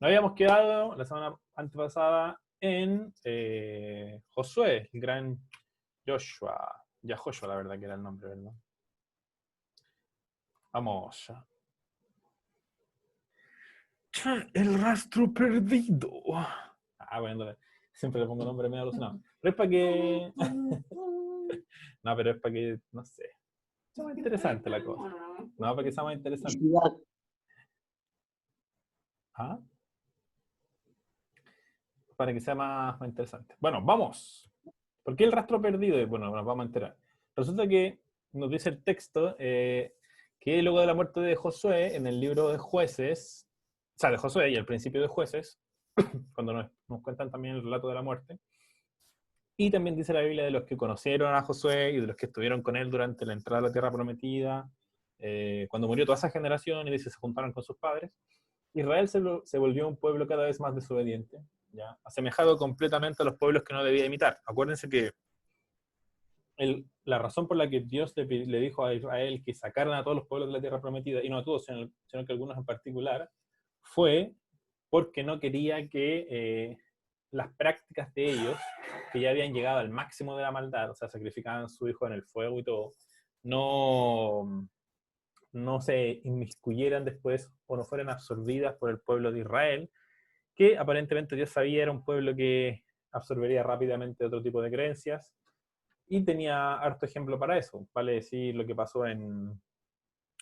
Nos habíamos quedado la semana antepasada en Josué, el gran Joshua. Ya Joshua, la verdad que era el nombre, ¿verdad? Vamos. El rastro perdido. Bueno, siempre le pongo nombre medio alucinado. Pero es para que. No, pero es para que, no sé, sea más interesante la cosa. No, para que sea más interesante. ¿Ah? Para que sea más interesante. Bueno, vamos. ¿Por qué el rastro perdido? Bueno, nos vamos a enterar. Resulta que nos dice el texto que luego de la muerte de Josué, en el libro de Jueces, o sea, de Josué y al principio de Jueces, cuando nos cuentan también el relato de la muerte, y también dice la Biblia de los que conocieron a Josué y de los que estuvieron con él durante la entrada a la tierra prometida, cuando murió toda esa generación y dice se juntaron con sus padres, Israel se volvió un pueblo cada vez más desobediente, ¿ya? Asemejado completamente a los pueblos que no debía imitar. Acuérdense que la razón por la que Dios le dijo a Israel que sacaran a todos los pueblos de la tierra prometida, y no a todos, sino que algunos en particular, fue porque no quería que las prácticas de ellos, que ya habían llegado al máximo de la maldad, o sea, sacrificaban a su hijo en el fuego y todo, no se inmiscuyeran después o no fueran absorbidas por el pueblo de Israel, que aparentemente Dios sabía era un pueblo que absorbería rápidamente otro tipo de creencias, y tenía harto ejemplo para eso. Vale decir lo que pasó o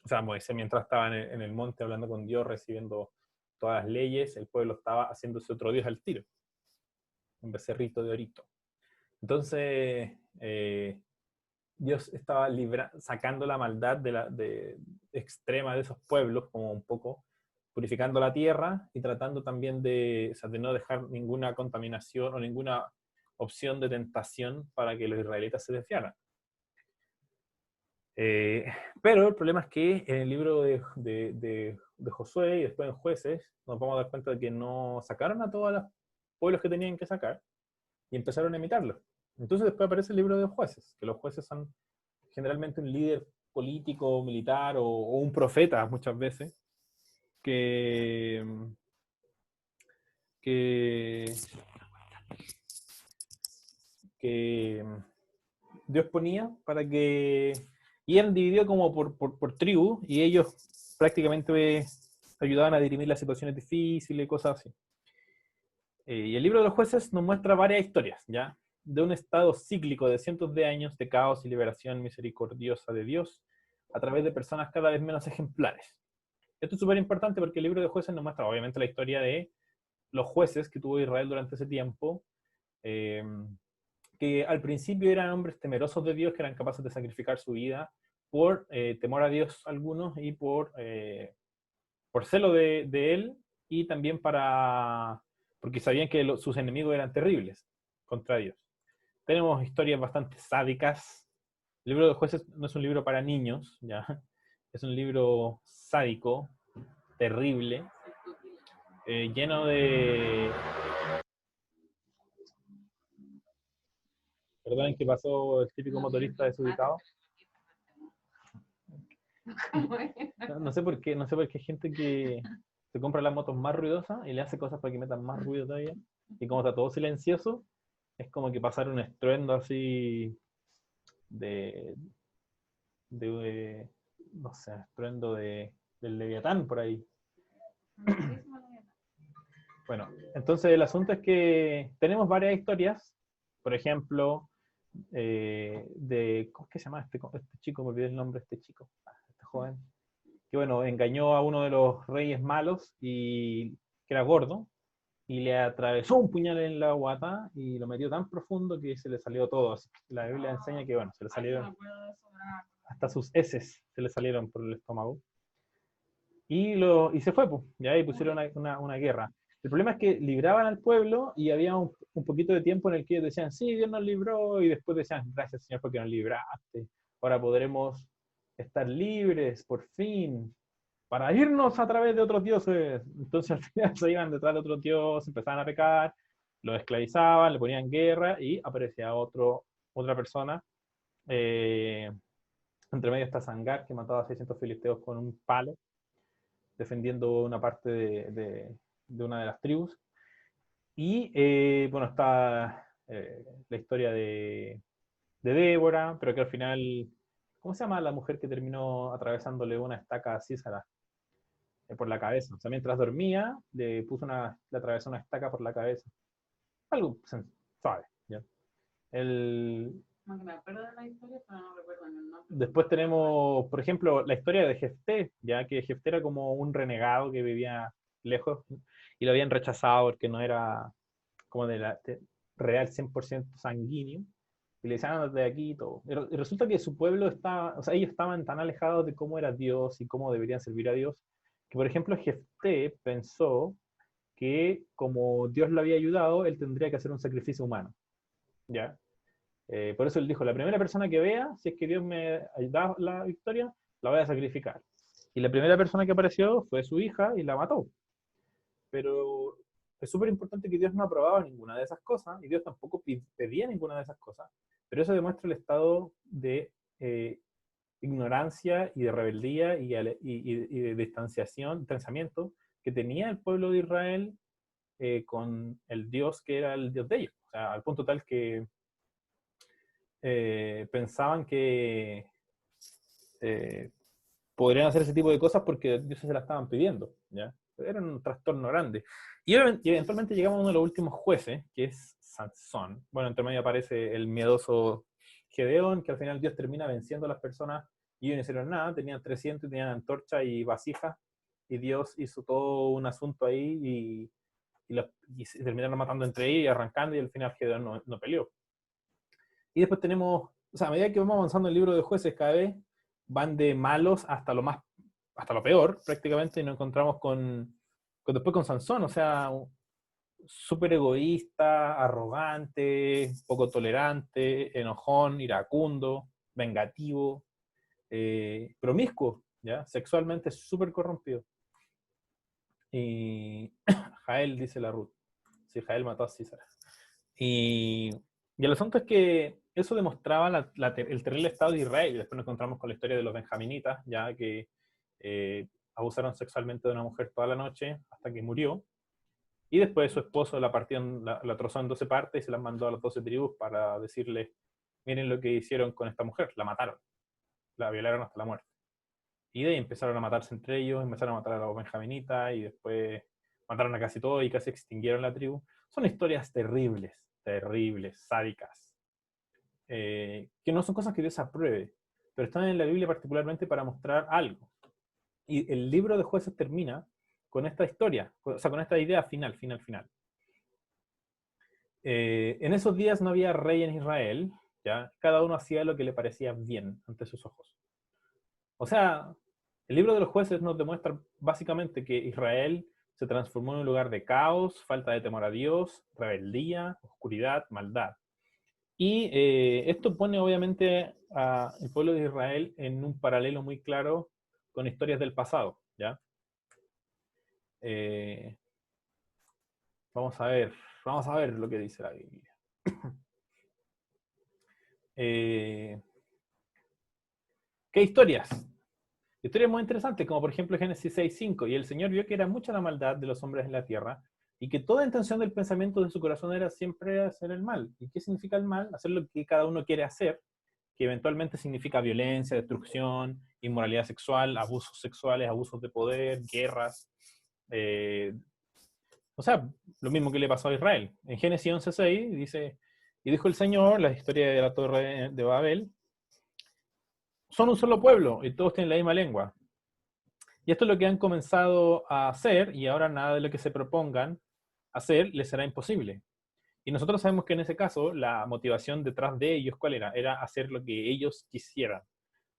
sea, Moisés mientras estaba en el monte hablando con Dios, recibiendo todas las leyes, el pueblo estaba haciéndose otro Dios al tiro, un becerrito de orito. Entonces, Dios estaba sacando la maldad extrema de esos pueblos, como un poco purificando la tierra y tratando también o sea, de no dejar ninguna contaminación o ninguna opción de tentación para que los israelitas se desviaran. Eh, pero el problema es que en el libro de Josué y después en Jueces nos vamos a dar cuenta de que no sacaron a todos los pueblos que tenían que sacar y empezaron a imitarlos. Entonces después aparece el libro de Jueces, que los jueces son generalmente un líder político, militar o un profeta muchas veces, que, que, que Dios ponía para que... Y eran divididos como por tribu, y ellos prácticamente ayudaban a dirimir las situaciones difíciles y cosas así. Y el libro de los jueces nos muestra varias historias, ¿ya? De un estado cíclico de cientos de años de caos y liberación misericordiosa de Dios a través de personas cada vez menos ejemplares. Esto es súper importante porque el libro de jueces nos muestra obviamente la historia de los jueces que tuvo Israel durante ese tiempo, eh, que al principio eran hombres temerosos de Dios, que eran capaces de sacrificar su vida por temor a Dios algunos y por celo de Él, y también porque sabían que sus enemigos eran terribles contra Dios. Tenemos historias bastante sádicas. El libro de jueces no es un libro para niños, ¿ya? Es un libro sádico, terrible, lleno de... Perdón, que pasó el típico motorista desubicado. No sé por qué, no sé por qué hay gente que se compra las motos más ruidosas y le hace cosas para que metan más ruido todavía. Y como está todo silencioso, es como que pasar un estruendo así de, no sé, estruendo del Leviatán por ahí. Bueno, entonces el asunto es que tenemos varias historias, por ejemplo, ¿cómo es que se llama este chico? Me olvidé el nombre de este chico, este joven, que bueno, engañó a uno de los reyes malos, y que era gordo, y le atravesó un puñal en la guata y lo metió tan profundo que se le salió todo. La Biblia enseña que, bueno, se le salieron hasta sus heces, se le salieron por el estómago. Y se fue, pues, ya ahí pusieron una guerra. El problema es que libraban al pueblo y había un poquito de tiempo en el que ellos decían, sí, Dios nos libró, y después decían, gracias Señor porque nos libraste, ahora podremos estar libres, por fin, para irnos a través de otros dioses. Entonces al final se iban detrás de otros dioses, empezaban a pecar, los esclavizaban, le ponían guerra y aparecía otra persona. Eh, Entre medio está Sangar, que mataba a 600 filisteos con un palo, defendiendo una parte de una de las tribus. Y bueno, está la historia de Débora, pero que al final, ¿cómo se llama la mujer que terminó atravesándole una estaca a Císara por la cabeza? O sea, mientras dormía, le atravesó una estaca por la cabeza. Algo suave, ¿ya? El, Como que me acuerdo de la historia, pero no recuerdo el nombre. Después tenemos, por ejemplo, la historia de Jefté, ya que Jefté era como un renegado que vivía lejos y lo habían rechazado porque no era como real 100% sanguíneo. Y le decían, ándate de aquí y todo. Y resulta que su pueblo estaba, o sea, ellos estaban tan alejados de cómo era Dios y cómo deberían servir a Dios, que por ejemplo Jefté pensó que como Dios lo había ayudado, él tendría que hacer un sacrificio humano. ¿Ya? Por eso él dijo, la primera persona que vea, si es que Dios me da la victoria, la voy a sacrificar. Y la primera persona que apareció fue su hija y la mató. Pero es súper importante que Dios no aprobaba ninguna de esas cosas y Dios tampoco pedía ninguna de esas cosas. Pero eso demuestra el estado de ignorancia y de rebeldía y de distanciamiento que tenía el pueblo de Israel con el Dios que era el Dios de ellos. O sea, al punto tal que pensaban que eh, podrían hacer ese tipo de cosas porque Dios se la estaban pidiendo, ¿ya? Era un trastorno grande. Y eventualmente llegamos a uno de los últimos jueces, que es Sansón. Bueno, entre medio aparece el miedoso Gedeón, que al final Dios termina venciendo a las personas y ellos no hicieron nada, tenían 300 y tenían antorcha y vasijas, y Dios hizo todo un asunto ahí y se terminaron matando entre ellos y arrancando, y al final Gedeón no peleó. Y después tenemos, o sea, a medida que vamos avanzando en el libro de jueces, cada vez van de malos hasta lo peor, prácticamente, y nos encontramos después con Sansón, o sea, súper egoísta, arrogante, poco tolerante, enojón, iracundo, vengativo, promiscuo, ¿ya? Sexualmente súper corrompido. Y Jael, dice la Ruth. Sí, Jael mató a Císara. Y el asunto es que eso demostraba el terrible estado de Israel. Y después nos encontramos con la historia de los benjaminitas, ya que abusaron sexualmente de una mujer toda la noche hasta que murió. Y después su esposo la trozó en 12 partes y se las mandó a las 12 tribus para decirles, miren lo que hicieron con esta mujer, la mataron, la violaron hasta la muerte. Y de ahí empezaron a matarse entre ellos, empezaron a matar a los benjaminitas y después mataron a casi todos y casi extinguieron la tribu. Son historias terribles, terribles, sádicas, que no son cosas que Dios apruebe, pero están en la Biblia particularmente para mostrar algo. Y el libro de Jueces termina con esta historia, o sea, con esta idea final. En esos días no había rey en Israel, ¿ya? Cada uno hacía lo que le parecía bien ante sus ojos. O sea, el libro de los jueces nos demuestra básicamente que Israel se transformó en un lugar de caos, falta de temor a Dios, rebeldía, oscuridad, maldad. Y esto pone obviamente al pueblo de Israel en un paralelo muy claro con historias del pasado, ¿ya? Eh, vamos a ver lo que dice la Biblia. ¿Qué historias? Historias muy interesantes, como por ejemplo Génesis 6:5, y el Señor vio que era mucha la maldad de los hombres en la tierra, y que toda intención del pensamiento de su corazón era siempre hacer el mal. ¿Y qué significa el mal? Hacer lo que cada uno quiere hacer, que eventualmente significa violencia, destrucción, inmoralidad sexual, abusos sexuales, abusos de poder, guerras. Eh, o sea, lo mismo que le pasó a Israel. En Génesis 11:6 dice, y dijo el Señor, la historia de la torre de Babel, son un solo pueblo y todos tienen la misma lengua. Y esto es lo que han comenzado a hacer y ahora nada de lo que se propongan hacer les será imposible. Y nosotros sabemos que en ese caso la motivación detrás de ellos, ¿cuál era? Era hacer lo que ellos quisieran,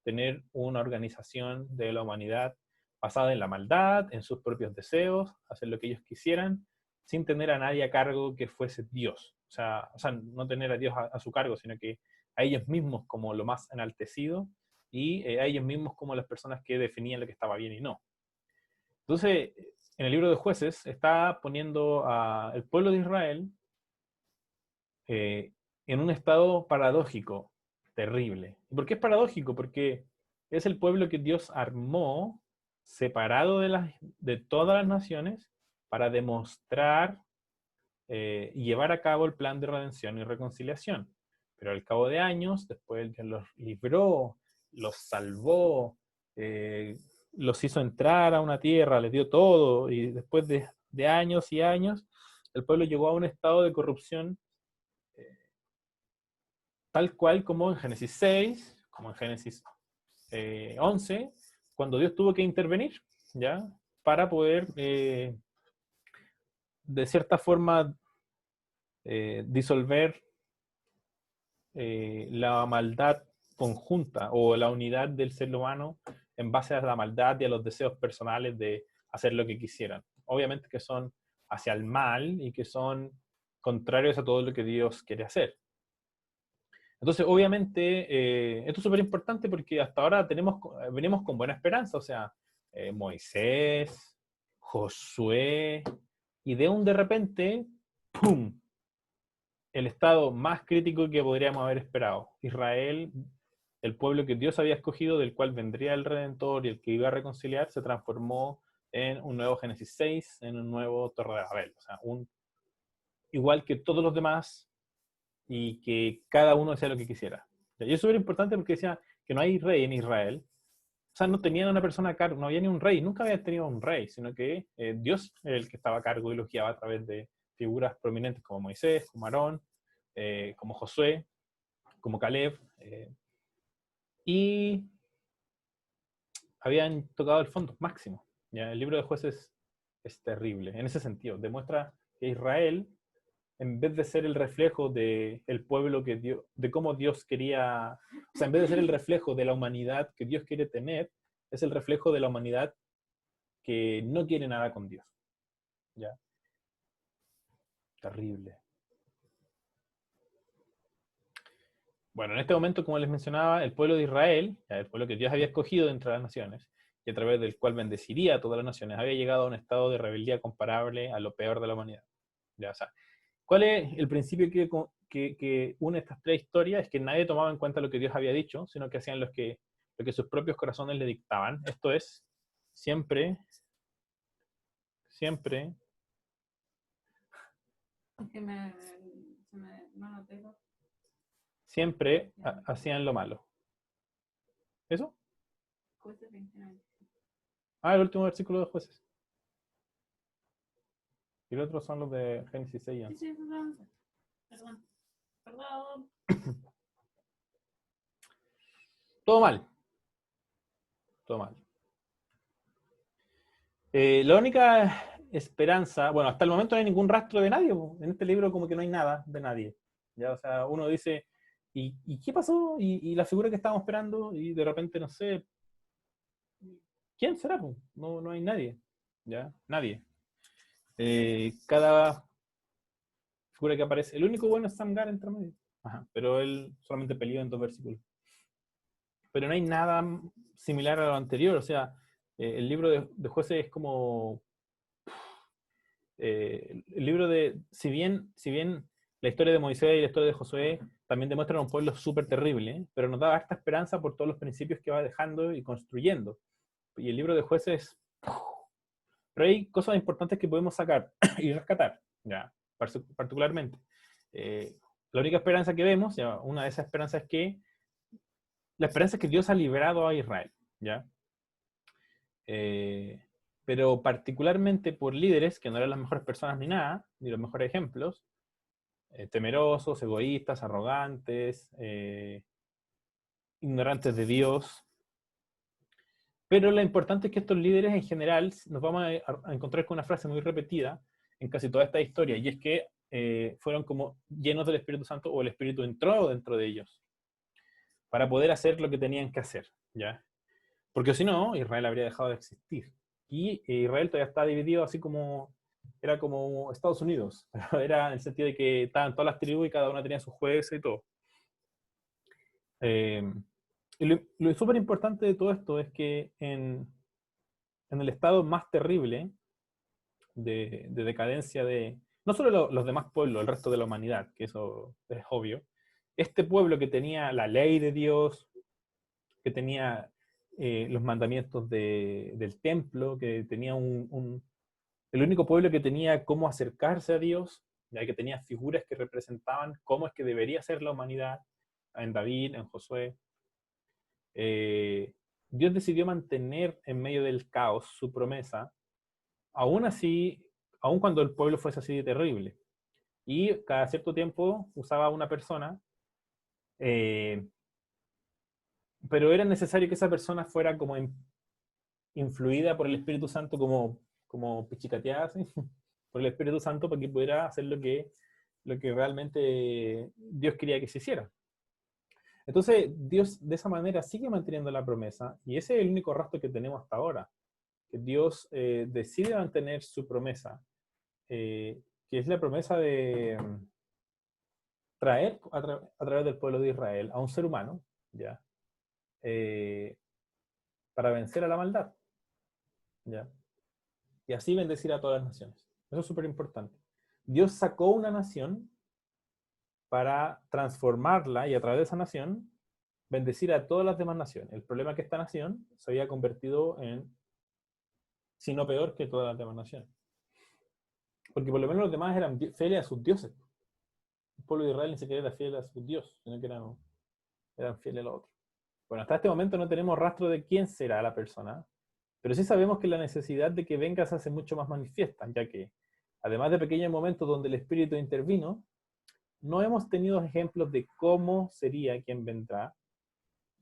tener una organización de la humanidad basada en la maldad, en sus propios deseos, hacer lo que ellos quisieran, sin tener a nadie a cargo que fuese Dios. O sea no tener a Dios a su cargo, sino que a ellos mismos como lo más enaltecido y a ellos mismos como las personas que definían lo que estaba bien y no. Entonces, en el libro de jueces está poniendo al pueblo de Israel en un estado paradójico, terrible. ¿Por qué es paradójico? Porque es el pueblo que Dios armó, separado de todas las naciones, para demostrar y llevar a cabo el plan de redención y reconciliación. Pero al cabo de años, después Dios los libró, los salvó, los hizo entrar a una tierra, les dio todo, y después de años y años, el pueblo llegó a un estado de corrupción tal cual como en Génesis 6, como en Génesis 11, cuando Dios tuvo que intervenir, ¿ya? Para poder, de cierta forma, disolver la maldad conjunta o la unidad del ser humano en base a la maldad y a los deseos personales de hacer lo que quisieran. Obviamente que son hacia el mal y que son contrarios a todo lo que Dios quiere hacer. Entonces, obviamente, esto es súper importante porque hasta ahora venimos con buena esperanza, o sea, Moisés, Josué, y de repente, ¡pum!, el estado más crítico que podríamos haber esperado. Israel, el pueblo que Dios había escogido, del cual vendría el Redentor y el que iba a reconciliar, se transformó en un nuevo Génesis 6, en un nuevo Torre de Babel. O sea, igual que todos los demás, y que cada uno hacía lo que quisiera. Y eso era importante porque decía que no hay rey en Israel. O sea, no tenían una persona a cargo, no había ni un rey, nunca había tenido un rey, sino que Dios era el que estaba a cargo y los guiaba a través de figuras prominentes como Moisés, como Aarón, como Josué, como Caleb, y habían tocado el fondo máximo. ¿Ya? El libro de Jueces es terrible en ese sentido. Demuestra que Israel, en vez de ser el reflejo del pueblo que Dios, de cómo Dios quería, o sea, en vez de ser el reflejo de la humanidad que Dios quiere tener, es el reflejo de la humanidad que no quiere nada con Dios. ¿Ya? Terrible. Bueno, en este momento, como les mencionaba, el pueblo de Israel, el pueblo que Dios había escogido entre las naciones, y a través del cual bendeciría a todas las naciones, había llegado a un estado de rebeldía comparable a lo peor de la humanidad. ¿Ya? O sea, ¿cuál es el principio que une estas tres historias? Es que nadie tomaba en cuenta lo que Dios había dicho, sino que hacían lo que sus propios corazones le dictaban. Esto es, siempre, siempre, No lo tengo. siempre hacían lo malo. ¿Eso? Jueces 29. Ah, el último versículo de Jueces. Y los otros son los de Génesis 6 y 11. Sí, perdón. Perdón. Todo mal. Todo mal. La única esperanza, bueno, hasta el momento no hay ningún rastro de nadie. En este libro como que no hay nada de nadie. ¿Ya? O sea, uno dice, ¿y qué pasó? ¿Y la figura que estábamos esperando? Y de repente, no sé, ¿quién será? No, no hay nadie. ¿Ya? Nadie. Cada figura que aparece, el único bueno es Samgar entre medio. Ajá, pero él solamente peleó en 2 versículos. Pero no hay nada similar a lo anterior, o sea, el libro de Jueces es como el libro si bien la historia de Moisés y la historia de Josué también demuestran un pueblo súper terrible, pero nos da harta esperanza por todos los principios que va dejando y construyendo. Y el libro de Jueces, pero hay cosas importantes que podemos sacar y rescatar, ya, particularmente. La única esperanza que vemos, ya, una de esas esperanzas es que la esperanza es que Dios ha liberado a Israel, ¿ya? Pero particularmente por líderes que no eran las mejores personas ni nada, ni los mejores ejemplos, temerosos, egoístas, arrogantes, ignorantes de Dios. Pero lo importante es que estos líderes en general nos vamos a encontrar con una frase muy repetida en casi toda esta historia, y es que fueron como llenos del Espíritu Santo, o el Espíritu entró dentro de ellos para poder hacer lo que tenían que hacer, ¿ya? Porque si no, Israel habría dejado de existir. Y Israel todavía está dividido así como, era como Estados Unidos, pero era en el sentido de que estaban todas las tribus y cada una tenía sus jueces y todo. Y lo súper importante de todo esto es que en el estado más terrible de decadencia de, no solo los demás pueblos, el resto de la humanidad, que eso es obvio, este pueblo que tenía la ley de Dios, que tenía los mandamientos del templo, que tenía el único pueblo que tenía cómo acercarse a Dios, ya que tenía figuras que representaban cómo es que debería ser la humanidad, en David, en Josué. Dios decidió mantener en medio del caos su promesa, aún así, aún cuando el pueblo fuese así de terrible. Y cada cierto tiempo usaba a una persona, eh, pero era necesario que esa persona fuera como influida por el Espíritu Santo, como pichicateada, ¿sí? Por el Espíritu Santo para que pudiera hacer lo que realmente Dios quería que se hiciera. Entonces, Dios de esa manera sigue manteniendo la promesa, y ese es el único rastro que tenemos hasta ahora, que Dios decide mantener su promesa, que es la promesa de traer a través del pueblo de Israel a un ser humano, ¿ya? Eh, para vencer a la maldad, ¿ya? Y así bendecir a todas las naciones. Eso es súper importante. Dios sacó una nación para transformarla y a través de esa nación bendecir a todas las demás naciones. El problema es que esta nación se había convertido en, si no peor, que todas las demás naciones. Porque por lo menos los demás eran fieles a sus dioses. El pueblo de Israel ni siquiera era fiel a sus dioses, sino que eran fieles a los otros. Bueno, hasta este momento no tenemos rastro de quién será la persona, pero sí sabemos que la necesidad de que venga se hace mucho más manifiesta, ya que, además de pequeños momentos donde el Espíritu intervino, no hemos tenido ejemplos de cómo sería quien vendrá,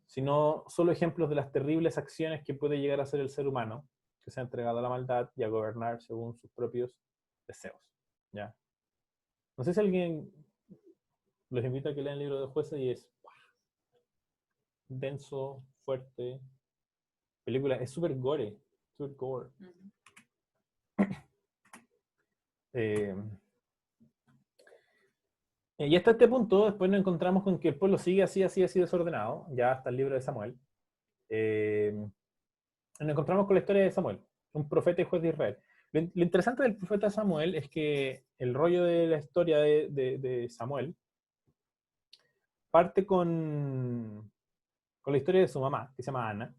sino solo ejemplos de las terribles acciones que puede llegar a hacer el ser humano, que se ha entregado a la maldad y a gobernar según sus propios deseos. ¿Ya? No sé si alguien los invita a que lean el libro de jueces y es denso, fuerte. Película, es súper gore. Súper gore. Eh, y hasta este punto, después nos encontramos con que el pueblo sigue así, así, así desordenado, ya hasta el libro de Samuel. Nos encontramos con la historia de Samuel, un profeta y juez de Israel. Lo interesante del profeta Samuel es que el rollo de la historia de Samuel parte con la historia de su mamá, que se llama Ana.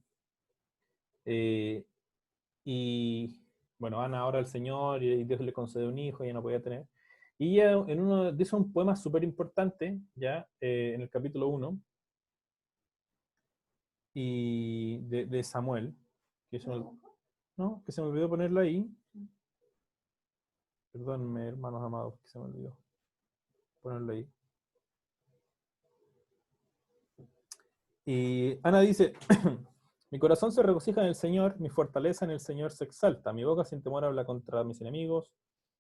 Y bueno, Ana ahora el Señor y Dios le concede un hijo, ella no podía tener. Y ella en uno dice un poema súper importante, ya en el capítulo 1, y de Samuel, que se me, no, que se me olvidó ponerlo ahí. Perdónme, hermanos amados, que se me olvidó ponerlo ahí. Y Ana dice, mi corazón se regocija en el Señor, mi fortaleza en el Señor se exalta, mi boca sin temor habla contra mis enemigos,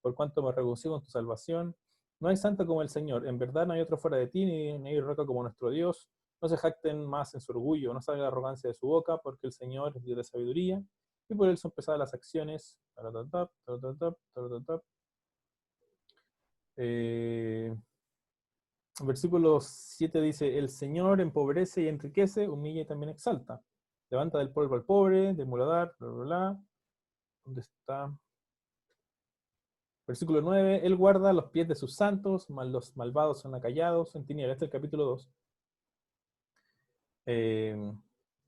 por cuanto me regocijo en tu salvación. No hay santo como el Señor, en verdad no hay otro fuera de ti, ni hay roca como nuestro Dios. No se jacten más en su orgullo, no salga la arrogancia de su boca, porque el Señor es Dios de sabiduría, y por él son pesadas las acciones. Eh, Versículo 7 dice, el Señor empobrece y enriquece, humilla y también exalta. Levanta del polvo al pobre, del muladar, bla, bla, bla. ¿Dónde está? Versículo 9, Él guarda los pies de sus santos, los malvados son acallados en tinieblas. Este es el capítulo 2.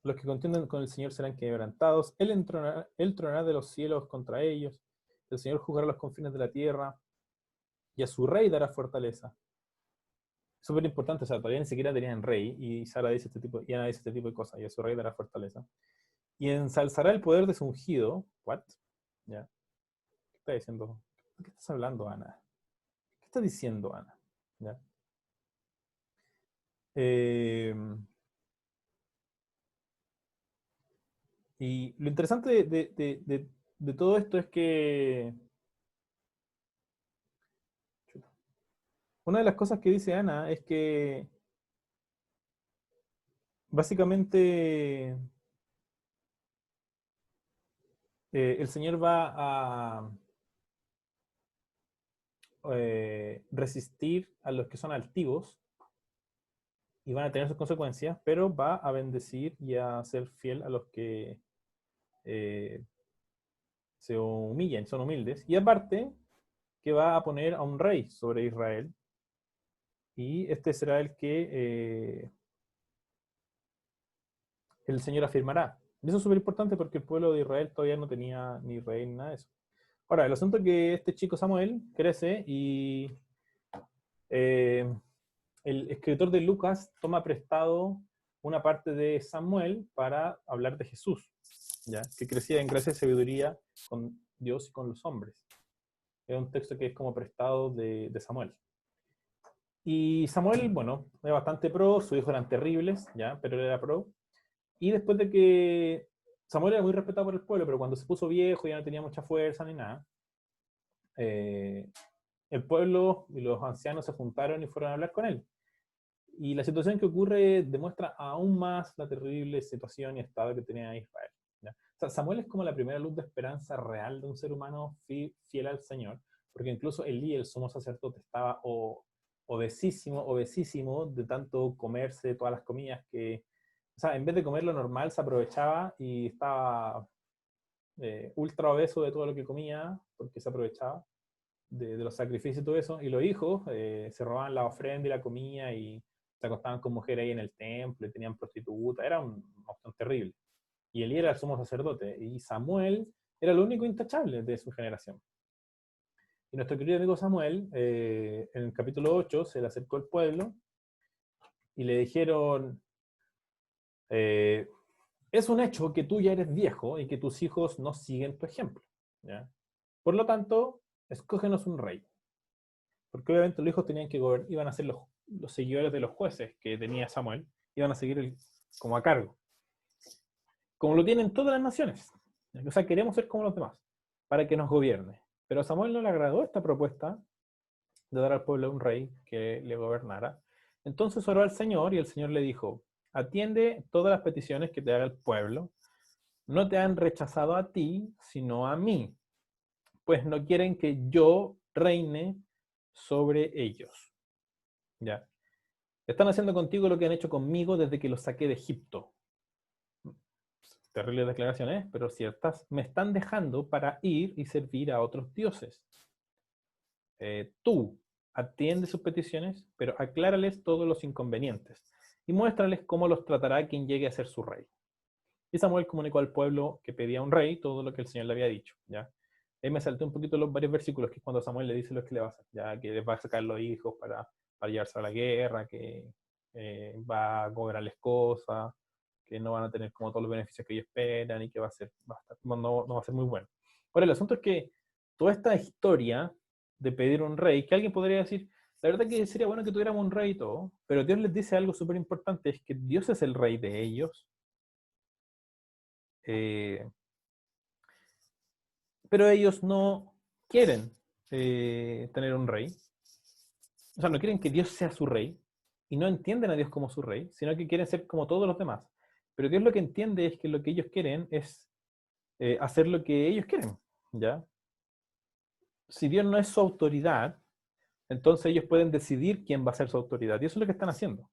Los que contienden con el Señor serán quebrantados. Él tronará de los cielos contra ellos. El Señor juzgará los confines de la tierra y a su rey dará fortaleza. Súper importante, o sea, todavía ni siquiera tenían rey, y Sara dice y Ana dice este tipo de cosas, y a su rey dará fortaleza. Y ensalzará el poder de su ungido. ¿What? ¿Ya? ¿Qué está diciendo? ¿De qué estás hablando, Ana? ¿Qué está diciendo, Ana? ¿Ya? Eh, y lo interesante de todo esto es que una de las cosas que dice Ana es que básicamente el Señor va a resistir a los que son altivos y van a tener sus consecuencias, pero va a bendecir y a ser fiel a los que eh, se humillan, son humildes. Y aparte, que va a poner a un rey sobre Israel, y este será el que el Señor afirmará. Y eso es súper importante porque el pueblo de Israel todavía no tenía ni rey ni nada de eso. Ahora, el asunto es que este chico Samuel crece y eh, el escritor de Lucas toma prestado una parte de Samuel para hablar de Jesús, ¿ya? Que crecía en gracia y sabiduría con Dios y con los hombres. Es un texto que es como prestado de Samuel. Y Samuel, bueno, es bastante pro, sus hijos eran terribles, ¿ya? Pero él era pro. Y después de que Samuel era muy respetado por el pueblo, pero cuando se puso viejo ya no tenía mucha fuerza ni nada, eh, el pueblo y los ancianos se juntaron y fueron a hablar con él. Y la situación que ocurre demuestra aún más la terrible situación y estado que tenía Israel, ¿ya? O sea, Samuel es como la primera luz de esperanza real de un ser humano fiel al Señor, porque incluso Elí, el sumo sacerdote, estaba obesísimo de tanto comerse todas las comidas que, o sea, en vez de comer lo normal, se aprovechaba y estaba ultra obeso de todo lo que comía, porque se aprovechaba de los sacrificios y todo eso, y los hijos se robaban la ofrenda y la comida y se acostaban con mujeres ahí en el templo y tenían prostitutas, era un opción terrible. Y Elí era el sumo sacerdote, y Samuel era el único intachable de su generación. Y nuestro querido amigo Samuel, en el capítulo 8, se le acercó al pueblo y le dijeron, eh, es un hecho que tú ya eres viejo y que tus hijos no siguen tu ejemplo, ¿ya? Por lo tanto, escógenos un rey. Porque obviamente los hijos tenían que gobernar, iban a ser los seguidores de los jueces que tenía Samuel, iban a seguir como a cargo. Como lo tienen todas las naciones. O sea, queremos ser como los demás, para que nos gobierne. Pero a Samuel no le agradó esta propuesta de dar al pueblo un rey que le gobernara. Entonces oró al Señor y el Señor le dijo, atiende todas las peticiones que te haga el pueblo. No te han rechazado a ti, sino a mí, pues no quieren que yo reine sobre ellos. ¿Ya? Están haciendo contigo lo que han hecho conmigo desde que los saqué de Egipto. Terribles declaraciones, pero ciertas. Me están dejando para ir y servir a otros dioses. Tú atiende sus peticiones, pero aclárales todos los inconvenientes y muéstrales cómo los tratará quien llegue a ser su rey. Y Samuel comunicó al pueblo que pedía un rey todo lo que el Señor le había dicho. ¿Ya? Ahí me salté un poquito los varios versículos, que es cuando Samuel le dice lo que le va a hacer, ya que les va a sacar los hijos para llevarse a la guerra, que va a cobrarles cosas, que no van a tener como todos los beneficios que ellos esperan y que no va a ser muy bueno. Ahora, el asunto es que toda esta historia de pedir un rey, que alguien podría decir, la verdad que sería bueno que tuviéramos un rey y todo, pero Dios les dice algo súper importante, es que Dios es el rey de ellos, eh, pero ellos no quieren tener un rey. O sea, no quieren que Dios sea su rey y no entienden a Dios como su rey, sino que quieren ser como todos los demás. Pero Dios lo que entiende es que lo que ellos quieren es hacer lo que ellos quieren, ¿ya? Si Dios no es su autoridad, entonces ellos pueden decidir quién va a ser su autoridad. Y eso es lo que están haciendo.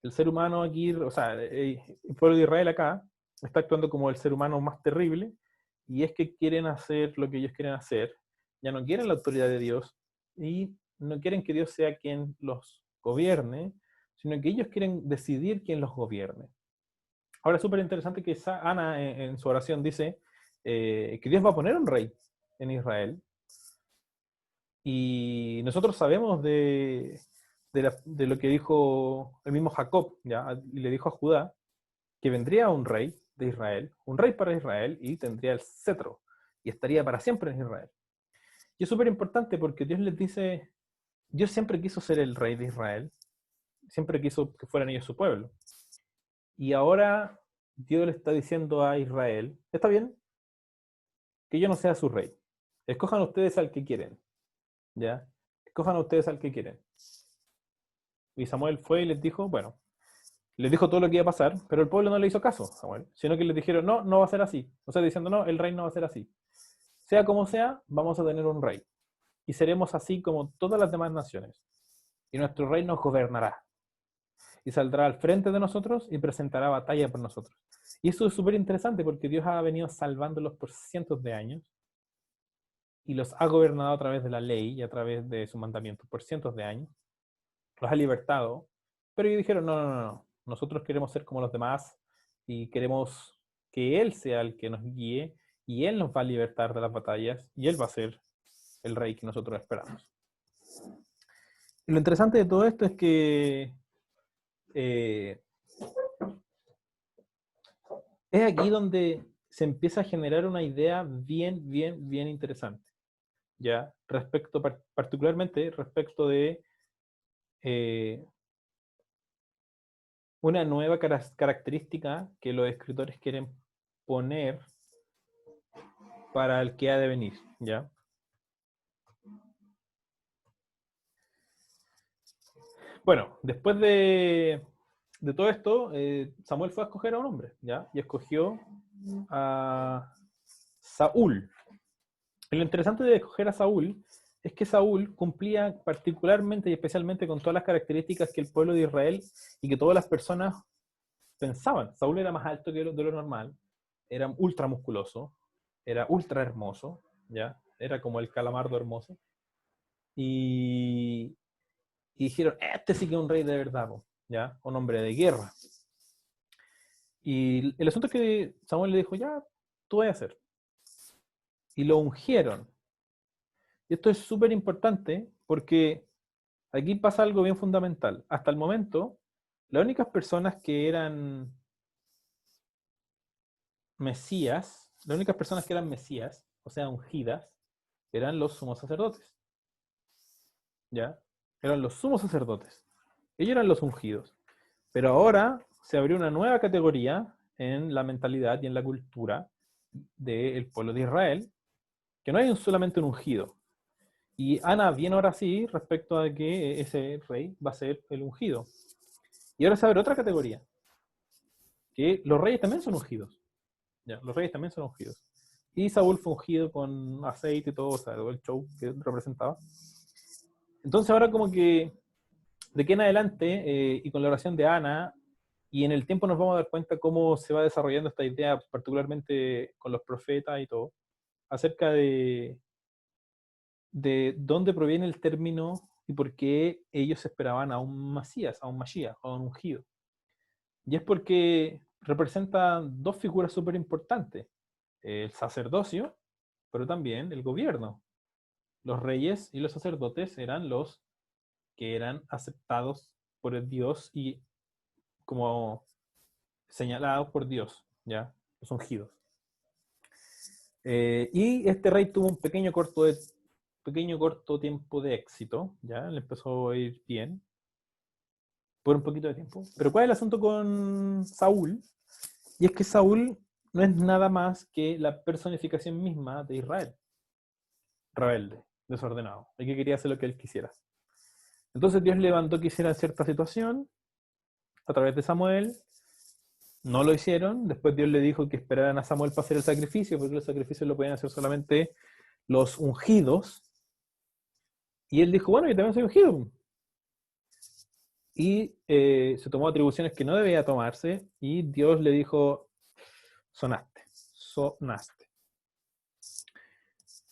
El ser humano aquí, o sea, el pueblo de Israel acá está actuando como el ser humano más terrible, y es que quieren hacer lo que ellos quieren hacer, ya no quieren la autoridad de Dios y no quieren que Dios sea quien los gobierne, sino que ellos quieren decidir quién los gobierne. Ahora es súper interesante que Ana en su oración dice que Dios va a poner un rey en Israel, y nosotros sabemos de lo que dijo el mismo Jacob, ¿ya? Y le dijo a Judá que vendría un rey de Israel, un rey para Israel, y tendría el cetro, y estaría para siempre en Israel. Y es súper importante porque Dios les dice, Dios siempre quiso ser el rey de Israel, siempre quiso que fueran ellos su pueblo. Y ahora Dios le está diciendo a Israel, está bien que yo no sea su rey, escojan ustedes al que quieren, ¿ya? Escojan ustedes al que quieren. Y Samuel fue y les dijo, bueno, les dijo todo lo que iba a pasar, pero el pueblo no le hizo caso a Samuel, sino que les dijeron, no, no va a ser así. O sea, diciendo, no, el rey no va a ser así. Sea como sea, vamos a tener un rey. Y seremos así como todas las demás naciones. Y nuestro rey nos gobernará. Y saldrá al frente de nosotros y presentará batalla por nosotros. Y eso es súper interesante porque Dios ha venido salvándolos por cientos de años y los ha gobernado a través de la ley y a través de su mandamiento por cientos de años. Los ha libertado. Pero ellos dijeron, no, no, no, no. Nosotros queremos ser como los demás y queremos que Él sea el que nos guíe y Él nos va a libertar de las batallas, y Él va a ser el rey que nosotros esperamos. Y lo interesante de todo esto es que es aquí donde se empieza a generar una idea bien interesante, ¿ya? Particularmente respecto de una nueva característica que los escritores quieren poner para el que ha de venir, ¿ya? Bueno, después de todo esto, Samuel fue a escoger a un hombre, ¿ya? Y escogió a Saúl. Y lo interesante de escoger a Saúl es que Saúl cumplía particularmente y especialmente con todas las características que el pueblo de Israel y que todas las personas pensaban. Saúl era más alto que de lo normal, era ultra musculoso, era ultra hermoso, ¿ya? Era como el calamardo hermoso. Y dijeron, este sí que es un rey de verdad, ¿ya? Un hombre de guerra. Y el asunto es que Samuel le dijo, ya, tú vas a hacer. Y lo ungieron. Y esto es súper importante porque aquí pasa algo bien fundamental. Hasta el momento, las únicas personas que eran mesías, o sea, ungidas, eran los sumos sacerdotes. ¿Ya? Eran los sumos sacerdotes. Ellos eran los ungidos. Pero ahora se abrió una nueva categoría en la mentalidad y en la cultura del pueblo de Israel, que no hay solamente un ungido. Y Ana viene ahora sí respecto a que ese rey va a ser el ungido. Y ahora se abre otra categoría, que los reyes también son ungidos. Ya, los reyes también son ungidos. Y Saúl fue ungido con aceite y todo, o sea, todo el show que representaba. Entonces ahora como que de aquí en adelante, y con la oración de Ana, y en el tiempo nos vamos a dar cuenta cómo se va desarrollando esta idea, particularmente con los profetas y todo, acerca de dónde proviene el término y por qué ellos esperaban a un Mesías, a un Mashiach, a un ungido. Y es porque representan dos figuras súper importantes, el sacerdocio, pero también el gobierno. Los reyes y los sacerdotes eran los que eran aceptados por el Dios y como señalados por Dios, ¿ya? Los ungidos. Y este rey tuvo un pequeño corto tiempo de éxito, ¿ya? Le empezó a ir bien por un poquito de tiempo. Pero ¿cuál es el asunto con Saúl? Y es que Saúl no es nada más que la personificación misma de Israel. Rebelde, desordenado, y que quería hacer lo que él quisiera. Entonces Dios levantó que hiciera cierta situación a través de Samuel. No lo hicieron. Después Dios le dijo que esperaran a Samuel para hacer el sacrificio, porque el sacrificio lo podían hacer solamente los ungidos. Y él dijo, bueno, yo también soy ungido. Y se tomó atribuciones que no debía tomarse, y Dios le dijo, sonaste.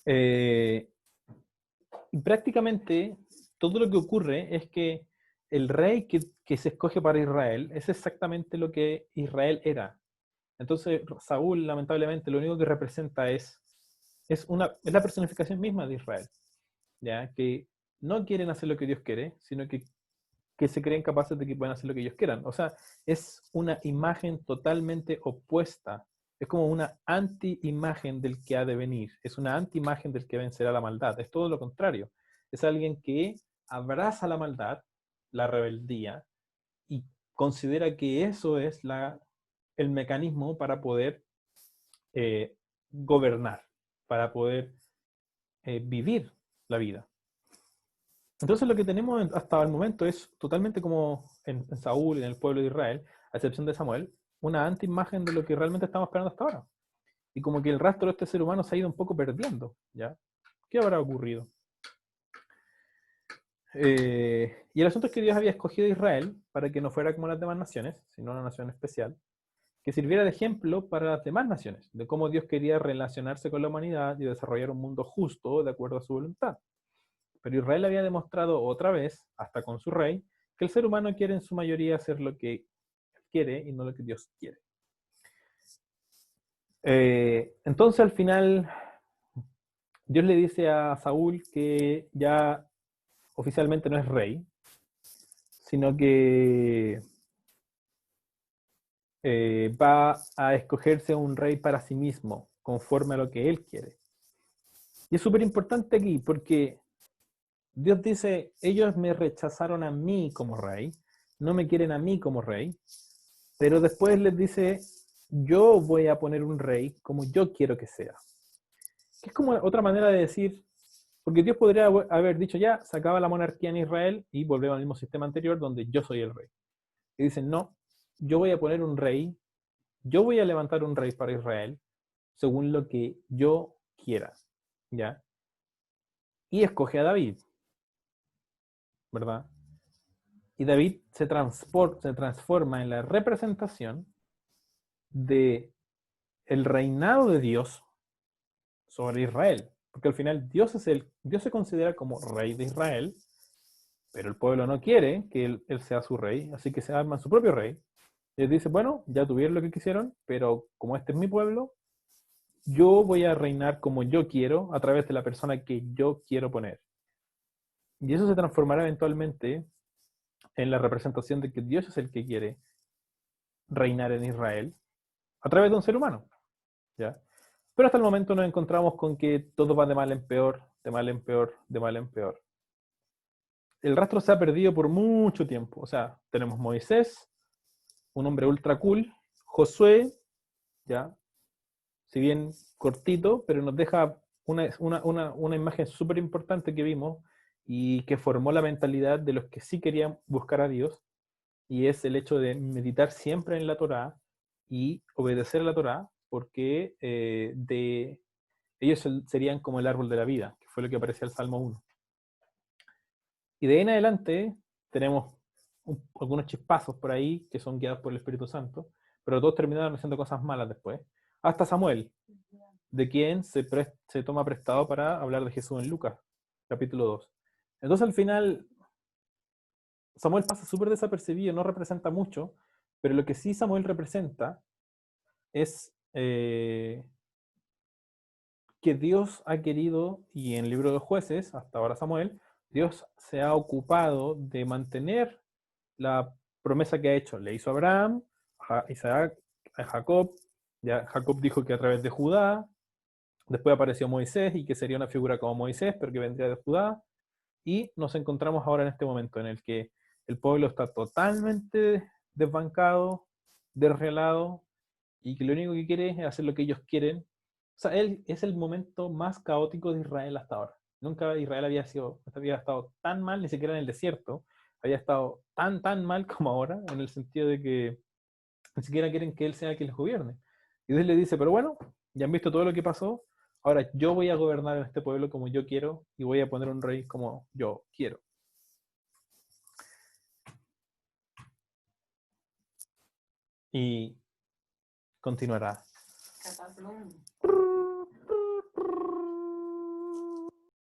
Y prácticamente todo lo que ocurre es que el rey que se escoge para Israel es exactamente lo que Israel era. Entonces Saúl, lamentablemente, lo único que representa es la personificación misma de Israel, ¿ya? Que no quieren hacer lo que Dios quiere, sino que se creen capaces de que pueden hacer lo que ellos quieran. O sea, es una imagen totalmente opuesta. Es como una anti-imagen del que ha de venir. Es una anti-imagen del que vencerá la maldad. Es todo lo contrario. Es alguien que abraza la maldad, la rebeldía, y considera que eso es el mecanismo para poder gobernar, para poder vivir la vida. Entonces lo que tenemos hasta el momento es totalmente como en Saúl y en el pueblo de Israel, a excepción de Samuel, una anti-imagen de lo que realmente estamos esperando hasta ahora. Y como que el rastro de este ser humano se ha ido un poco perdiendo, ¿ya? ¿Qué habrá ocurrido? Y el asunto es que Dios había escogido a Israel para que no fuera como las demás naciones, sino una nación especial, que sirviera de ejemplo para las demás naciones, de cómo Dios quería relacionarse con la humanidad y desarrollar un mundo justo de acuerdo a su voluntad. Pero Israel había demostrado otra vez, hasta con su rey, que el ser humano quiere en su mayoría hacer lo que quiere y no lo que Dios quiere. Entonces al final Dios le dice a Saúl que ya oficialmente no es rey, sino que va a escogerse un rey para sí mismo, conforme a lo que él quiere. Y es súper importante aquí porque Dios dice, ellos me rechazaron a mí como rey, no me quieren a mí como rey, pero después les dice, yo voy a poner un rey como yo quiero que sea. Que es como otra manera de decir, porque Dios podría haber dicho ya, se acaba la monarquía en Israel y volvemos al mismo sistema anterior donde yo soy el rey. Y dicen, no, yo voy a poner un rey, yo voy a levantar un rey para Israel según lo que yo quiera, ¿ya? Y escoge a David, ¿verdad? Y David se transforma en la representación de el reinado de Dios sobre Israel. Porque al final Dios se considera como rey de Israel, pero el pueblo no quiere que él sea su rey, así que se arma su propio rey. Y él dice, bueno, ya tuvieron lo que quisieron, pero como este es mi pueblo, yo voy a reinar como yo quiero, a través de la persona que yo quiero poner. Y eso se transformará eventualmente en la representación de que Dios es el que quiere reinar en Israel a través de un ser humano, ¿ya? Pero hasta el momento nos encontramos con que todo va de mal en peor, de mal en peor, de mal en peor. El rastro se ha perdido por mucho tiempo. O sea, tenemos Moisés, un hombre ultra cool, Josué, ¿ya? Si bien cortito, pero nos deja una imagen súper importante que vimos y que formó la mentalidad de los que sí querían buscar a Dios, y es el hecho de meditar siempre en la Torá y obedecer a la Torá, porque ellos serían como el árbol de la vida, que fue lo que aparecía en el Salmo 1. Y de ahí en adelante tenemos algunos chispazos por ahí que son guiados por el Espíritu Santo, pero todos terminaron haciendo cosas malas después. Hasta Samuel, de quien se toma prestado para hablar de Jesús en Lucas, capítulo 2. Entonces al final Samuel pasa súper desapercibido, no representa mucho, pero lo que sí Samuel representa es que Dios ha querido, y en el libro de los jueces, hasta ahora Samuel, Dios se ha ocupado de mantener la promesa que ha hecho. Le hizo a Abraham, a Isaac, a Jacob. Ya Jacob dijo que a través de Judá, después apareció Moisés y que sería una figura como Moisés, pero que vendría de Judá. Y nos encontramos ahora en este momento en el que el pueblo está totalmente desbancado, desrelado, y que lo único que quiere es hacer lo que ellos quieren. O sea, él es el momento más caótico de Israel hasta ahora. Nunca Israel había estado tan mal, ni siquiera en el desierto, había estado tan mal como ahora, en el sentido de que ni siquiera quieren que él sea quien les gobierne. Y Dios le dice, pero bueno, ya han visto todo lo que pasó, ahora yo voy a gobernar en este pueblo como yo quiero y voy a poner un rey como yo quiero. Y continuará. Cataplum.